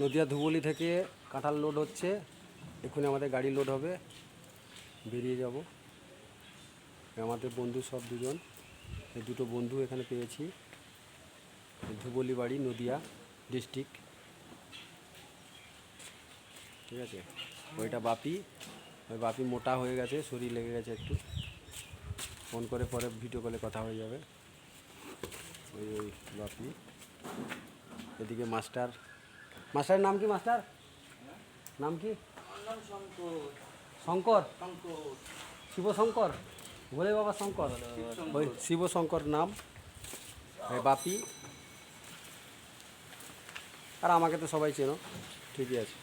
নদিয়া ধুবুলি থেকে কাঁঠাল লোড হচ্ছে, এক্ষুনি আমাদের গাড়ি লোড হবে, বেরিয়ে যাব। আমাদের বন্ধু সব দুজন, এই দুটো বন্ধু এখানে পেয়েছি। ধুবুলি বাড়ি, নদিয়া ডিস্ট্রিক্ট, ঠিক আছে। ওইটা বাপি, ওই বাপি মোটা হয়ে গেছে, শরীর লেগে গেছে একটু, ফোন করে পরে ভিডিও কলে কথা হয়ে যাবে। ওই ওই বাপি, এদিকে মাস্টার। মাস্টারের নাম কি? মাস্টার নাম কি? শঙ্কর, শিবশঙ্কর, বলে বাবা শঙ্কর, ওই শিবশঙ্কর নাম। ওই বাপি, আর আমাকে তো সবাই চেনো, ঠিকই আছে।